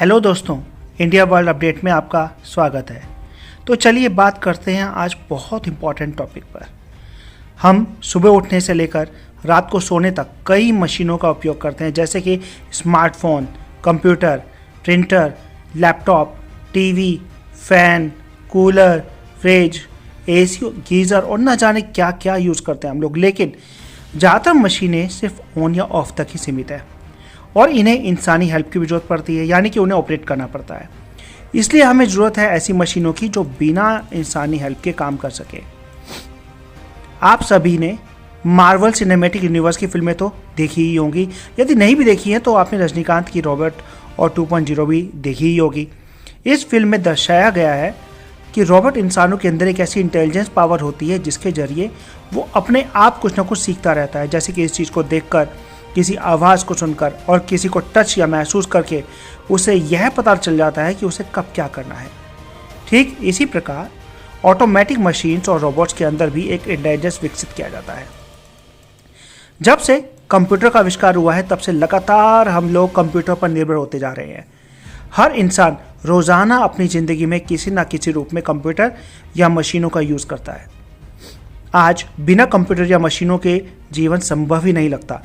Hello दोस्तों, India world update में आपका स्वागत है। तो चलिए बात करते हैं आज बहुत इम्पॉर्टेंट टॉपिक पर। हम सुबह उठने से लेकर रात को सोने तक कई मशीनों का उपयोग करते हैं, जैसे कि smartphone, computer, printer, laptop, TV, fan, cooler, fridge, AC, geyser और न जाने क्या क्या यूज़ करते हैं हम लोग। लेकिन ज़्यादातर मशीनें सिर्फ ऑन या ऑफ तक ही सीमित है और इन्हें इंसानी हेल्प की भी जरूरत पड़ती है, यानी कि उन्हें ऑपरेट करना पड़ता है। इसलिए हमें ज़रूरत है ऐसी मशीनों की जो बिना इंसानी हेल्प के काम कर सके। आप सभी ने मार्वल सिनेमैटिक यूनिवर्स की फिल्में तो देखी ही होंगी। यदि नहीं भी देखी हैं तो आपने रजनीकांत की रॉबर्ट और 2.0 भी देखी ही होगी। इस फिल्म में दर्शाया गया है कि रॉबर्ट इंसानों के अंदर एक ऐसी इंटेलिजेंस पावर होती है जिसके जरिए वो अपने आप कुछ ना कुछ सीखता रहता है, जैसे कि इस चीज़ को देखकर, किसी आवाज़ को सुनकर और किसी को टच या महसूस करके उसे यह पता चल जाता है कि उसे कब क्या करना है। ठीक इसी प्रकार ऑटोमेटिक मशीन्स और रोबोट्स के अंदर भी एक इंटेलिजेंस विकसित किया जाता है। जब से कंप्यूटर का आविष्कार हुआ है तब से लगातार हम लोग कंप्यूटर पर निर्भर होते जा रहे हैं। हर इंसान रोज़ाना अपनी ज़िंदगी में किसी न किसी रूप में कंप्यूटर या मशीनों का यूज़ करता है। आज बिना कंप्यूटर या मशीनों के जीवन संभव ही नहीं लगता।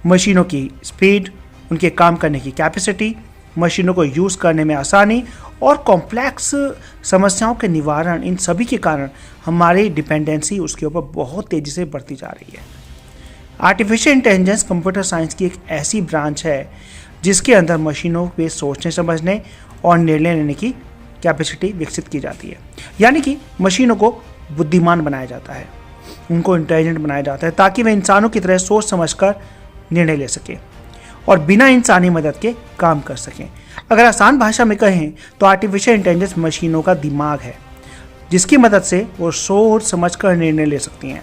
मशीनों की स्पीड, उनके काम करने की कैपेसिटी, मशीनों को यूज़ करने में आसानी और कॉम्प्लेक्स समस्याओं के निवारण, इन सभी के कारण हमारी डिपेंडेंसी उसके ऊपर बहुत तेज़ी से बढ़ती जा रही है। आर्टिफिशियल इंटेलिजेंस कंप्यूटर साइंस की एक ऐसी ब्रांच है जिसके अंदर मशीनों पे सोचने, समझने और निर्णय लेने की कैपेसिटी विकसित की जाती है। यानी कि मशीनों को बुद्धिमान बनाया जाता है, उनको इंटेलिजेंट बनाया जाता है ताकि वे इंसानों की तरह सोच समझकर निर्णय ले सकें और बिना इंसानी मदद के काम कर सकें। अगर आसान भाषा में कहें तो आर्टिफिशियल इंटेलिजेंस मशीनों का दिमाग है जिसकी मदद से वो सोच समझकर निर्णय ले सकती हैं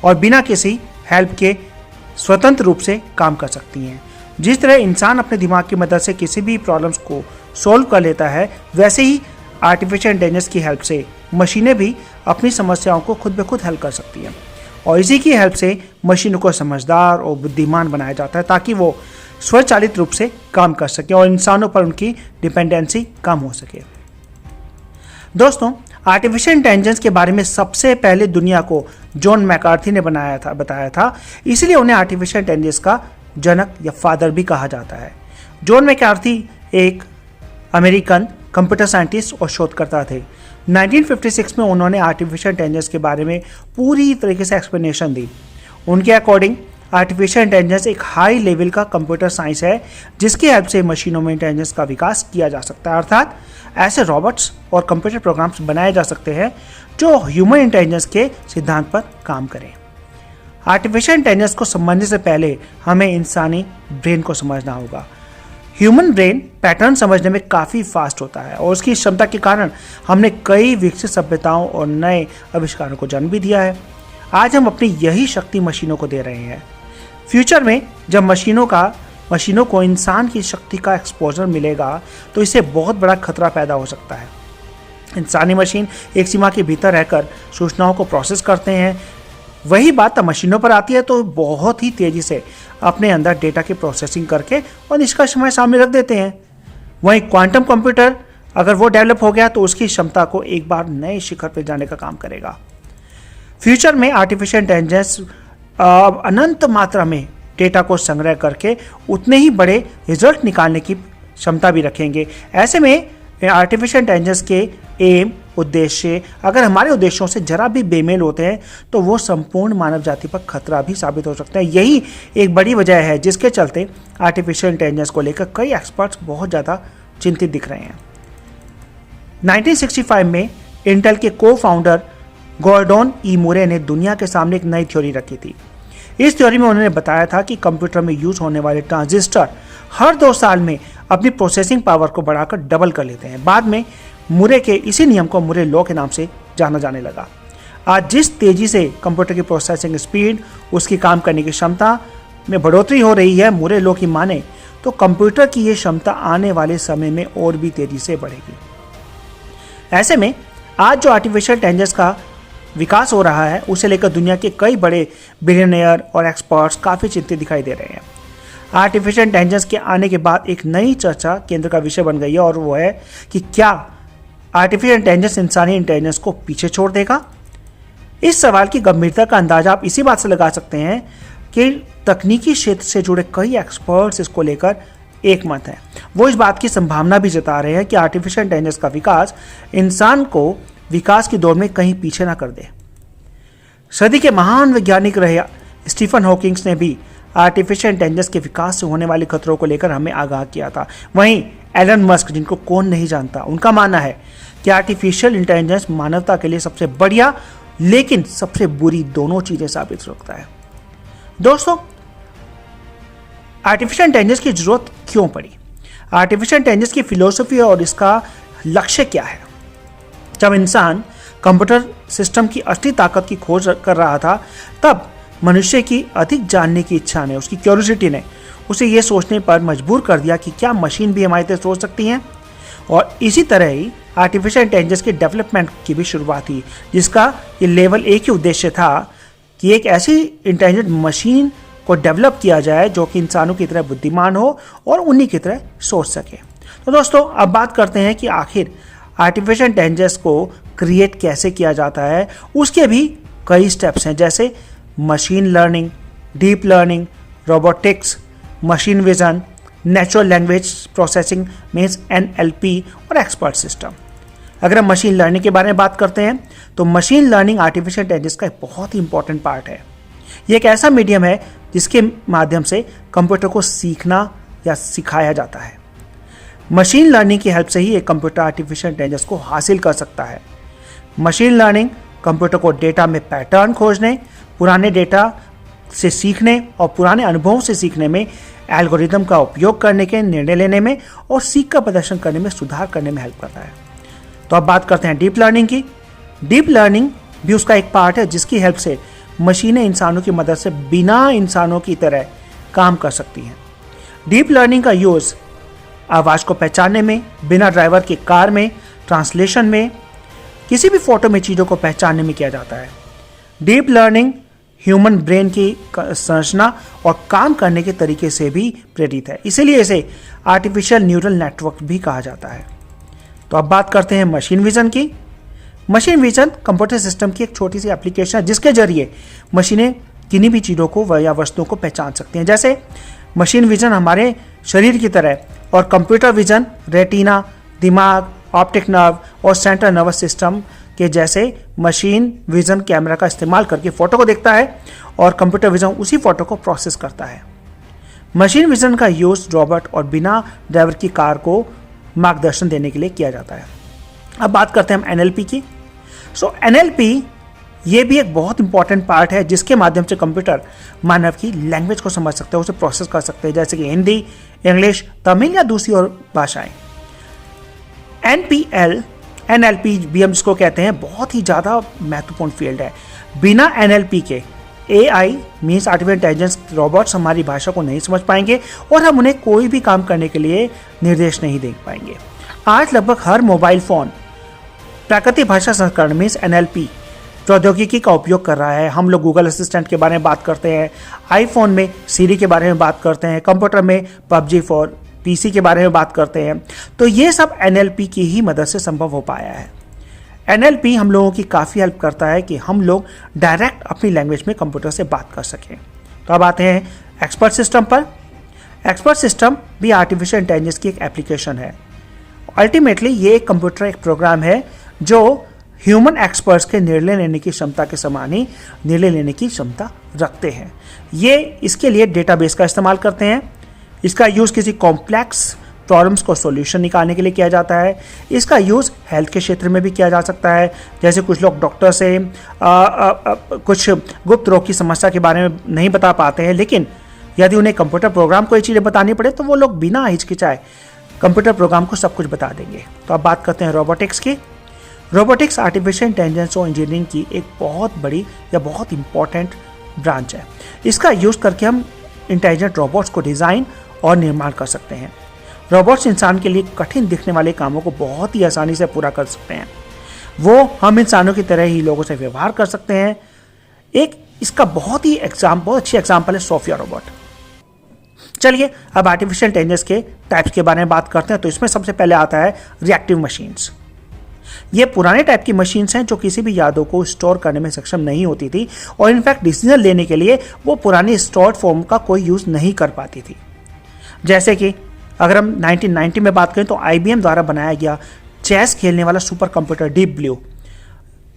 और बिना किसी हेल्प के स्वतंत्र रूप से काम कर सकती हैं। जिस तरह इंसान अपने दिमाग की मदद से किसी भी प्रॉब्लम्स को सॉल्व कर लेता है, वैसे ही आर्टिफिशियल इंटेलिजेंस की हेल्प से मशीनें भी अपनी समस्याओं को खुद ब खुद हल कर सकती हैं और इसी की हेल्प से मशीनों को समझदार और बुद्धिमान बनाया जाता है ताकि वो स्वचालित रूप से काम कर सके और इंसानों पर उनकी डिपेंडेंसी कम हो सके। दोस्तों, आर्टिफिशियल इंटेलिजेंस के बारे में सबसे पहले दुनिया को जॉन मैकार्थी ने बताया था, इसलिए उन्हें आर्टिफिशियल इंटेलिजेंस का जनक या फादर भी कहा जाता है। जॉन मैकार्थी एक अमेरिकन कंप्यूटर साइंटिस्ट और शोधकर्ता थे। 1956 में उन्होंने आर्टिफिशियल इंटेलिजेंस के बारे में पूरी तरीके से एक्सप्लेनेशन दी। उनके अकॉर्डिंग आर्टिफिशियल इंटेलिजेंस एक हाई लेवल का कंप्यूटर साइंस है जिसकी हेल्प से मशीनों में इंटेलिजेंस का विकास किया जा सकता है, अर्थात ऐसे रोबोट्स और कंप्यूटर प्रोग्राम्स बनाए जा सकते हैं जो ह्यूमन इंटेलिजेंस के सिद्धांत पर काम करें। आर्टिफिशियल इंटेलिजेंस को समझने से पहले हमें इंसानी ब्रेन को समझना होगा। ह्यूमन ब्रेन पैटर्न समझने में काफ़ी फास्ट होता है और उसकी क्षमता के कारण हमने कई विकसित सभ्यताओं और नए आविष्कारों को जन्म भी दिया है। आज हम अपनी यही शक्ति मशीनों को दे रहे हैं। फ्यूचर में जब मशीनों को इंसान की शक्ति का एक्सपोजर मिलेगा तो इससे बहुत बड़ा खतरा पैदा हो सकता है। इंसानी मशीन एक सीमा के भीतर रहकर सूचनाओं को प्रोसेस करते हैं, वही बात मशीनों पर आती है तो बहुत ही तेज़ी से अपने अंदर डेटा की प्रोसेसिंग करके और निष्कर्ष हमारे सामने रख देते हैं। वहीं क्वांटम कंप्यूटर अगर वो डेवलप हो गया तो उसकी क्षमता को एक बार नए शिखर पर जाने का काम करेगा। फ्यूचर में आर्टिफिशियल इंटेलिजेंस अनंत मात्रा में डेटा को संग्रह करके उतने ही बड़े रिजल्ट निकालने की क्षमता भी रखेंगे। ऐसे में आर्टिफिशियल इंटेलिजेंस के एम, उद्देश्य अगर हमारे उद्देश्यों से जरा भी बेमेल होते हैं तो वो संपूर्ण मानव जाति पर खतरा भी साबित हो सकते हैं। यही एक बड़ी वजह है जिसके चलते आर्टिफिशियल इंटेलिजेंस को लेकर कई एक्सपर्ट्स बहुत ज़्यादा चिंतित दिख रहे हैं। 1965 में इंटेल के को फाउंडर गॉर्डन ई मुरे ने दुनिया के सामने एक नई थ्योरी रखी थी। इस थ्योरी में उन्होंने बताया था कि कंप्यूटर में यूज होने वाले ट्रांजिस्टर हर 2 साल में अपनी प्रोसेसिंग पावर को बढ़ाकर डबल कर लेते हैं। बाद में मुरे के इसी नियम को मुरे लॉ के नाम से जाना जाने लगा। आज जिस तेजी से कंप्यूटर की प्रोसेसिंग स्पीड, उसकी काम करने की क्षमता में बढ़ोतरी हो रही है, मुरे लॉ की माने तो कंप्यूटर की ये क्षमता आने वाले समय में और भी तेजी से बढ़ेगी। ऐसे में आज जो आर्टिफिशियल इंटेलिजेंस का विकास हो रहा है उसे लेकर दुनिया के कई बड़े बिलियनियर और एक्सपर्ट्स काफ़ी चिंतित दिखाई दे रहे हैं। आर्टिफिशियल इंटेलिजेंस के आने के बाद एक नई चर्चा केंद्र का विषय बन गई है और वो है कि क्या आर्टिफिशियल इंटेलिजेंस इंसानी इंटेलिजेंस को पीछे छोड़ देगा। इस सवाल की गंभीरता का अंदाजा आप इसी बात से लगा सकते हैं कि तकनीकी क्षेत्र से जुड़े कई एक्सपर्ट्स इसको लेकर एक मत हैं। वो इस बात की संभावना भी जता रहे हैं कि आर्टिफिशियल इंटेलिजेंस का विकास इंसान को विकास की दौड़ में कहीं पीछे ना कर दे। सदी के महान वैज्ञानिक रहे स्टीफन हॉकिंग्स ने भी आर्टिफिशियल इंटेलिजेंस के विकास से होने वाले खतरों को लेकर हमें आगाह किया था। वहीं एलन मस्क, जिनको कौन नहीं जानता, उनका मानना है कि आर्टिफिशियल इंटेलिजेंस मानवता के लिए सबसे बढ़िया लेकिन सबसे बुरी दोनों चीजें साबित हो सकता है। दोस्तों, आर्टिफिशियल इंटेलिजेंस की जरूरत क्यों पड़ी? आर्टिफिशियल इंटेलिजेंस की फिलॉसफी और इसका लक्ष्य क्या है? जब इंसान कंप्यूटर सिस्टम की असली ताकत की खोज कर रहा था, तब मनुष्य की अधिक जानने की इच्छा ने, उसकी क्यूरियोसिटी ने उसे यह सोचने पर मजबूर कर दिया कि क्या मशीन भी हमारी तरह सोच सकती हैं। और इसी तरह ही आर्टिफिशियल इंटेलिजेंस के डेवलपमेंट की भी शुरुआत हुई, जिसका ये लेवल एक ही उद्देश्य था कि एक ऐसी इंटेलिजेंट मशीन को डेवलप किया जाए जो कि इंसानों की तरह बुद्धिमान हो और उन्हीं की तरह सोच सके। तो दोस्तों, अब बात करते हैं कि आखिर आर्टिफिशियल इंटेलिजेंस को क्रिएट कैसे किया जाता है। उसके भी कई स्टेप्स हैं, जैसे machine learning, deep learning, robotics, machine vision, natural language processing means NLP और एक्सपर्ट सिस्टम। अगर हम मशीन लर्निंग के बारे में बात करते हैं तो मशीन लर्निंग आर्टिफिशियल इंटेलिजेंस का एक बहुत ही इंपॉर्टेंट पार्ट है। ये एक ऐसा मीडियम है जिसके माध्यम से कंप्यूटर को सीखना या सिखाया जाता है। मशीन लर्निंग की हेल्प से ही एक कंप्यूटर आर्टिफिशियल इंटेलिजेंस को हासिल कर सकता है। मशीन लर्निंग कंप्यूटर को डेटा में पैटर्न खोजने, पुराने डेटा से सीखने और पुराने अनुभवों से सीखने में, एल्गोरिदम का उपयोग करने के, निर्णय लेने में और सीख का प्रदर्शन करने में सुधार करने में हेल्प करता है। तो अब बात करते हैं डीप लर्निंग की। डीप लर्निंग भी उसका एक पार्ट है जिसकी हेल्प से मशीनें इंसानों की मदद से बिना इंसानों की तरह काम कर सकती हैं। डीप लर्निंग का यूज़ आवाज़ को पहचानने में, बिना ड्राइवर की कार में, ट्रांसलेशन में, किसी भी फोटो में चीज़ों को पहचानने में किया जाता है। डीप लर्निंग ह्यूमन ब्रेन की संरचना और काम करने के तरीके से भी प्रेरित है, इसीलिए इसे आर्टिफिशियल न्यूरल नेटवर्क भी कहा जाता है। तो अब बात करते हैं मशीन विजन की। मशीन विजन कंप्यूटर सिस्टम की एक छोटी सी एप्लीकेशन है जिसके जरिए मशीनें किन्हीं भी चीज़ों को या वस्तुओं को पहचान सकती हैं। जैसे मशीन विजन हमारे शरीर की तरह और कंप्यूटर विजन रेटिना, दिमाग, ऑप्टिक नर्व और सेंट्रल नर्वस सिस्टम के जैसे मशीन विजन कैमरा का इस्तेमाल करके फ़ोटो को देखता है और कंप्यूटर विजन उसी फोटो को प्रोसेस करता है। मशीन विजन का यूज़ रोबोट और बिना ड्राइवर की कार को मार्गदर्शन देने के लिए किया जाता है। अब बात करते हैं हम NLP की। NLP ये भी एक बहुत इंपॉर्टेंट पार्ट है जिसके माध्यम से कंप्यूटर मानव की लैंग्वेज को समझ सकते हैं, उसे प्रोसेस कर सकते हैं, जैसे कि हिंदी, इंग्लिश, तमिल या दूसरी और भाषाएं। NLP भी हम जिसको कहते हैं बहुत ही ज़्यादा महत्वपूर्ण फील्ड है। बिना NLP के AI means artificial intelligence robots हमारी भाषा को नहीं समझ पाएंगे और हम उन्हें कोई भी काम करने के लिए निर्देश नहीं दे पाएंगे। आज लगभग हर मोबाइल फ़ोन प्राकृतिक भाषा संस्करण मीन्स NLP प्रौद्योगिकी का उपयोग कर रहा है। हम लोग गूगल असिस्टेंट के बारे में बात करते हैं, आईफोन में सीरी के बारे में बात करते हैं, कंप्यूटर में PUBG फॉर PC के बारे में बात करते हैं। तो ये सब NLP की ही मदद से संभव हो पाया है। NLP हम लोगों की काफ़ी हेल्प करता है कि हम लोग डायरेक्ट अपनी लैंग्वेज में कंप्यूटर से बात कर सकें। तो अब आते हैं एक्सपर्ट सिस्टम पर। एक्सपर्ट सिस्टम भी आर्टिफिशियल इंटेलिजेंस की एक एप्लीकेशन है। अल्टीमेटली ये एक कंप्यूटर एक प्रोग्राम है जो ह्यूमन एक्सपर्ट्स के निर्णय लेने की क्षमता के समान ही निर्णय लेने की क्षमता रखते हैं। ये इसके लिए डेटाबेस का इस्तेमाल करते हैं। इसका यूज़ किसी कॉम्प्लेक्स प्रॉब्लम्स को सॉल्यूशन निकालने के लिए किया जाता है। इसका यूज़ हेल्थ के क्षेत्र में भी किया जा सकता है, जैसे कुछ लोग डॉक्टर से कुछ गुप्त रोग की समस्या के बारे में नहीं बता पाते हैं, लेकिन यदि उन्हें कंप्यूटर प्रोग्राम को ये चीज़ें बतानी पड़े तो वो लोग बिना हिचकिचाए कंप्यूटर प्रोग्राम को सब कुछ बता देंगे। तो अब बात करते हैं रोबोटिक्स की। रोबोटिक्स आर्टिफिशियल इंटेलिजेंस और इंजीनियरिंग की एक बहुत बड़ी या बहुत इंपॉर्टेंट ब्रांच है। इसका यूज़ करके हम इंटेलिजेंट रोबोट्स को डिज़ाइन और निर्माण कर सकते हैं। रोबोट्स इंसान के लिए कठिन दिखने वाले कामों को बहुत ही आसानी से पूरा कर सकते हैं। वो हम इंसानों की तरह ही लोगों से व्यवहार कर सकते हैं। एक इसका बहुत अच्छी एग्जाम्पल है सोफिया रोबोट। चलिए अब आर्टिफिशियल इंटेलिजेंस के टाइप्स के बारे में बात करते हैं। तो इसमें सबसे पहले आता है रिएक्टिव मशीन्स। ये पुराने टाइप की मशीन्स हैं जो किसी भी यादों को स्टोर करने में सक्षम नहीं होती थी और इनफैक्ट डिसीजन लेने के लिए वो पुरानी स्टोर्ड फॉर्म का कोई यूज़ नहीं कर पाती थी। जैसे कि अगर हम 1990 में बात करें तो IBM द्वारा बनाया गया चेस खेलने वाला सुपर कंप्यूटर डीप ब्लू,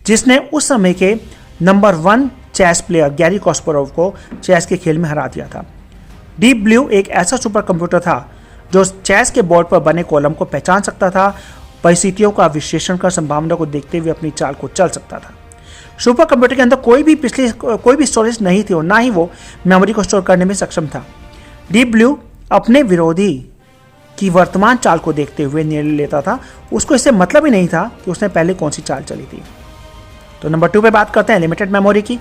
जिसने उस समय के number 1 chess player Garry Kasparov को चेस के खेल में हरा दिया था। डीप ब्लू एक ऐसा सुपर कंप्यूटर था जो चेस के बोर्ड पर बने कॉलम को पहचान सकता था, परिस्थितियों का विश्लेषण कर संभावना को देखते हुए अपनी चाल को चल सकता था। सुपर कंप्यूटर के अंदर कोई भी स्टोरेज नहीं थी और ना ही वो मेमोरी को स्टोर करने में सक्षम था। डीप ब्लू अपने विरोधी की वर्तमान चाल को देखते हुए निर्णय लेता था। उसको इससे मतलब ही नहीं था कि उसने पहले कौन सी चाल चली थी। तो नंबर 2 पे बात करते हैं लिमिटेड मेमोरी की।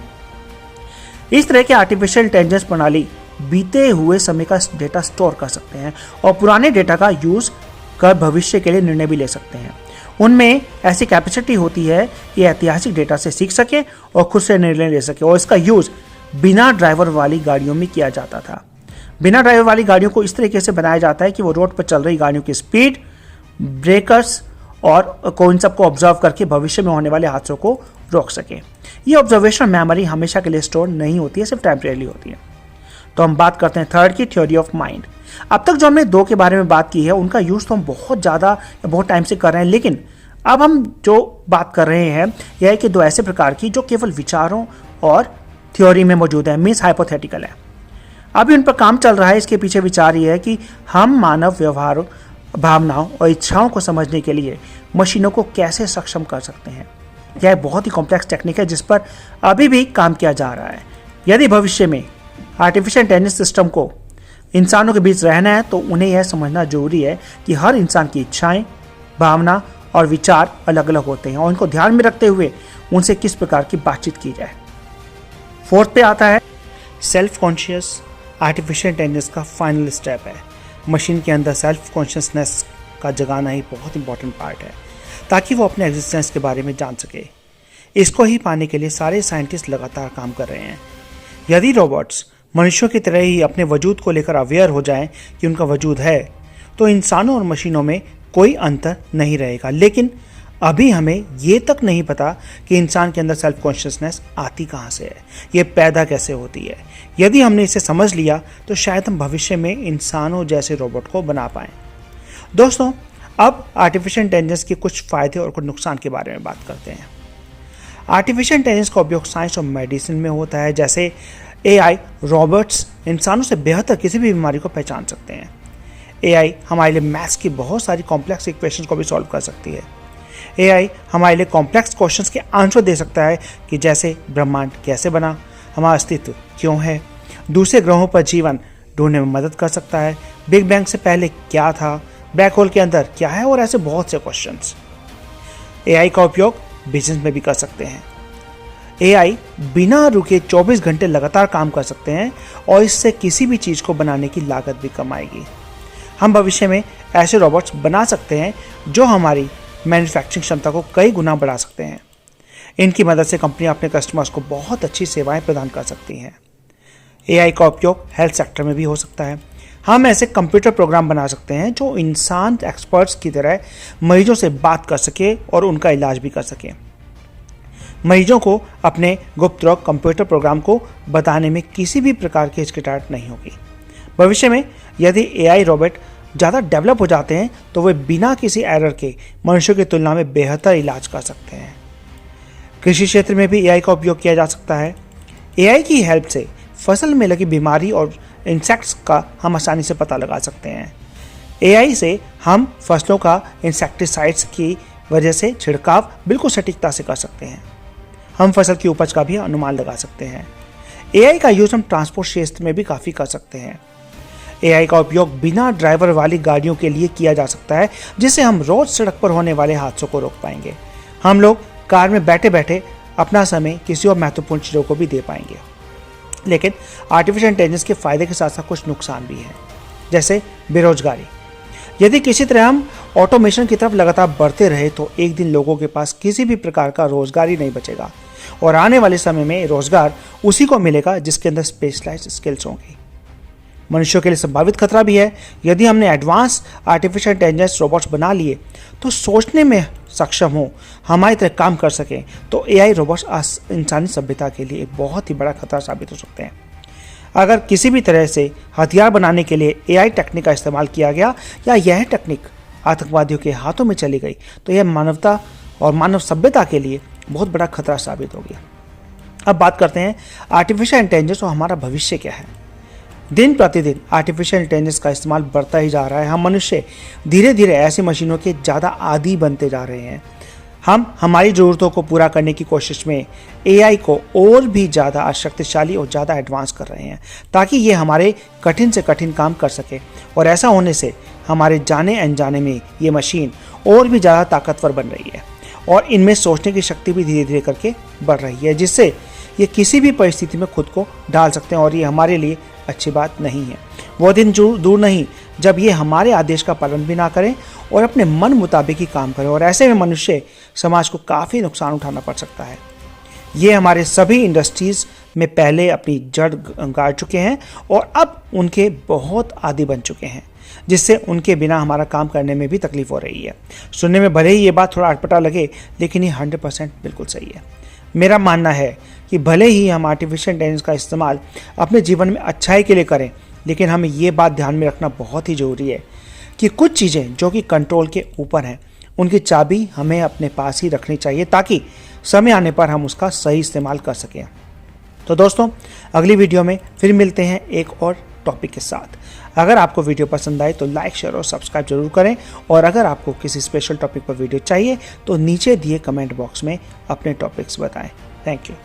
इस तरह के आर्टिफिशियल इंटेलिजेंस प्रणाली बीते हुए समय का डेटा स्टोर कर सकते हैं और पुराने डेटा का यूज कर भविष्य के लिए निर्णय भी ले सकते हैं। उनमें ऐसी कैपेसिटी होती है कि ऐतिहासिक डेटा से सीख सके और खुद से निर्णय ले सके, और इसका यूज बिना ड्राइवर वाली गाड़ियों में किया जाता था। बिना ड्राइवर वाली गाड़ियों को इस तरीके से बनाया जाता है कि वो रोड पर चल रही गाड़ियों की स्पीड, ब्रेकर्स और इन सबको ऑब्जर्व करके भविष्य में होने वाले हादसों को रोक सके। ये ऑब्जर्वेशनल मेमोरी हमेशा के लिए स्टोर नहीं होती है, सिर्फ टेम्परेरी होती है। तो हम बात करते हैं थर्ड की, थ्योरी ऑफ माइंड। अब तक जो हमने 2 के बारे में बात की है उनका यूज तो हम बहुत टाइम से कर रहे हैं, लेकिन अब हम जो बात कर रहे हैं यह है कि 2 ऐसे प्रकार की जो केवल विचारों और थ्योरी में मौजूद है, मीन्स हाइपोथेटिकल है। अभी उन पर काम चल रहा है। इसके पीछे विचार ये है कि हम मानव व्यवहार, भावनाओं और इच्छाओं को समझने के लिए मशीनों को कैसे सक्षम कर सकते हैं। यह बहुत ही कॉम्प्लेक्स टेक्निक है जिस पर अभी भी काम किया जा रहा है। यदि भविष्य में आर्टिफिशियल इंटेलिजेंस सिस्टम को इंसानों के बीच रहना है तो उन्हें यह समझना जरूरी है कि हर इंसान की इच्छाएं, भावना और विचार अलग अलग होते हैं और इनको ध्यान में रखते हुए उनसे किस प्रकार की बातचीत की जाए। 4th पे आता है सेल्फ कॉन्शियस। आर्टिफिशियल इंटेलिजेंस का फाइनल स्टेप है। मशीन के अंदर सेल्फ कॉन्शियसनेस का जगाना ही बहुत इंपॉर्टेंट पार्ट है ताकि वो अपने एग्जिस्टेंस के बारे में जान सके। इसको ही पाने के लिए सारे साइंटिस्ट लगातार काम कर रहे हैं। यदि रोबोट्स मनुष्यों की तरह ही अपने वजूद को लेकर अवेयर हो जाएं कि उनका वजूद है तो इंसानों और मशीनों में कोई अंतर नहीं रहेगा। लेकिन अभी हमें ये तक नहीं पता कि इंसान के अंदर सेल्फ कॉन्शियसनेस आती कहाँ से है, ये पैदा कैसे होती है। यदि हमने इसे समझ लिया तो शायद हम भविष्य में इंसानों जैसे रोबोट को बना पाएं। दोस्तों, अब आर्टिफिशियल इंटेलिजेंस के कुछ फ़ायदे और कुछ नुकसान के बारे में बात करते हैं। आर्टिफिशियल इंटेलिजेंस का उपयोग साइंस और मेडिसिन में होता है। जैसे AI रोबोट्स इंसानों से बेहतर किसी भी बीमारी को पहचान सकते हैं। AI हमारे लिए मैथ्स की बहुत सारी कॉम्प्लेक्स इक्वेशंस को भी सॉल्व कर सकती है। AI हमारे लिए कॉम्प्लेक्स क्वेश्चंस के आंसर दे सकता है कि जैसे ब्रह्मांड कैसे बना, हमारा अस्तित्व क्यों है, दूसरे ग्रहों पर जीवन ढूंढने में मदद कर सकता है, बिग बैंग से पहले क्या था, ब्लैक होल के अंदर क्या है, और ऐसे बहुत से क्वेश्चंस। AI का उपयोग बिजनेस में भी कर सकते हैं। AI बिना रुके 24 घंटे लगातार काम कर सकते हैं और इससे किसी भी चीज़ को बनाने की लागत भी कम आएगी। हम भविष्य में ऐसे रोबोट्स बना सकते हैं जो हमारी मैन्युफैक्चरिंग क्षमता को कई गुना बढ़ा सकते हैं। इनकी मदद से कंपनियां अपने कस्टमर्स को बहुत अच्छी सेवाएं प्रदान कर सकती हैं। AI का उपयोग हेल्थ सेक्टर में भी हो सकता है। हम ऐसे कंप्यूटर प्रोग्राम बना सकते हैं जो इंसान एक्सपर्ट्स की तरह मरीजों से बात कर सके और उनका इलाज भी कर सके। मरीजों को अपने गुप्त रोग कंप्यूटर प्रोग्राम को बताने में किसी भी प्रकार की हिचकिचाहट नहीं होगी। भविष्य में यदि AI रोबोट ज़्यादा डेवलप हो जाते हैं तो वे बिना किसी एरर के मनुष्यों की तुलना में बेहतर इलाज कर सकते हैं। कृषि क्षेत्र में भी AI का उपयोग किया जा सकता है। AI की हेल्प से फसल में लगी बीमारी और इंसेक्ट्स का हम आसानी से पता लगा सकते हैं। AI से हम फसलों का इंसेक्टिसाइड्स की वजह से छिड़काव बिल्कुल सटीकता से कर सकते हैं। हम फसल की उपज का भी अनुमान लगा सकते हैं। AI का यूज़ हम ट्रांसपोर्ट क्षेत्र में भी काफ़ी कर सकते हैं। AI का उपयोग बिना ड्राइवर वाली गाड़ियों के लिए किया जा सकता है, जिससे हम रोज सड़क पर होने वाले हादसों को रोक पाएंगे। हम लोग कार में बैठे बैठे अपना समय किसी और महत्वपूर्ण चीज़ों को भी दे पाएंगे। लेकिन आर्टिफिशियल इंटेलिजेंस के फायदे के साथ साथ कुछ नुकसान भी हैं, जैसे बेरोजगारी। यदि किसी तरह हम ऑटोमेशन की तरफ लगातार बढ़ते रहे तो एक दिन लोगों के पास किसी भी प्रकार का रोजगार ही नहीं बचेगा और आने वाले समय में रोजगार उसी को मिलेगा जिसके अंदर स्पेशलाइज्ड स्किल्स होंगी। मनुष्यों के लिए संभावित खतरा भी है। यदि हमने एडवांस आर्टिफिशियल इंटेलिजेंस रोबोट्स बना लिए तो सोचने में सक्षम हो, हमारी तरह काम कर सकें, तो एआई रोबोट्स इंसानी सभ्यता के लिए एक बहुत ही बड़ा खतरा साबित हो सकते हैं। अगर किसी भी तरह से हथियार बनाने के लिए एआई टेक्निक का इस्तेमाल किया गया या यह टेक्निक आतंकवादियों के हाथों में चली गई तो यह मानवता और मानव सभ्यता के लिए बहुत बड़ा खतरा साबित हो गया। अब बात करते हैं आर्टिफिशियल इंटेलिजेंस और हमारा भविष्य क्या है। दिन प्रतिदिन आर्टिफिशियल इंटेलिजेंस का इस्तेमाल बढ़ता ही जा रहा है। हम मनुष्य धीरे धीरे ऐसी मशीनों के ज़्यादा आदी बनते जा रहे हैं। हम हमारी ज़रूरतों को पूरा करने की कोशिश में एआई को और भी ज़्यादा शक्तिशाली और ज़्यादा एडवांस कर रहे हैं ताकि ये हमारे कठिन से कठिन काम कर सके, और ऐसा होने से हमारे जाने अनजाने में ये मशीन और भी ज़्यादा ताकतवर बन रही है और इनमें सोचने की शक्ति भी धीरे धीरे करके बढ़ रही है, जिससे ये किसी भी परिस्थिति में खुद को डाल सकते हैं और ये हमारे लिए अच्छी बात नहीं है। वो दिन दूर नहीं जब ये हमारे आदेश का पालन भी ना करें और अपने मन मुताबिक ही काम करें, और ऐसे में मनुष्य समाज को काफ़ी नुकसान उठाना पड़ सकता है। ये हमारे सभी इंडस्ट्रीज़ में पहले अपनी जड़ गाड़ चुके हैं और अब उनके बहुत आदी बन चुके हैं, जिससे उनके बिना हमारा काम करने में भी तकलीफ हो रही है। सुनने में भले ही ये बात थोड़ा अटपटा लगे, लेकिन ये 100% बिल्कुल सही है। मेरा मानना है कि भले ही हम आर्टिफिशियल इंटेलिजेंस का इस्तेमाल अपने जीवन में अच्छाई के लिए करें, लेकिन हमें ये बात ध्यान में रखना बहुत ही ज़रूरी है कि कुछ चीज़ें जो कि कंट्रोल के ऊपर हैं, उनकी चाबी हमें अपने पास ही रखनी चाहिए ताकि समय आने पर हम उसका सही इस्तेमाल कर सकें। तो दोस्तों, अगली वीडियो में फिर मिलते हैं एक और टॉपिक के साथ। अगर आपको वीडियो पसंद आए तो लाइक, शेयर और सब्सक्राइब जरूर करें, और अगर आपको किसी स्पेशल टॉपिक पर वीडियो चाहिए तो नीचे दिए कमेंट बॉक्स में अपने टॉपिक्स बताएं। Thank you.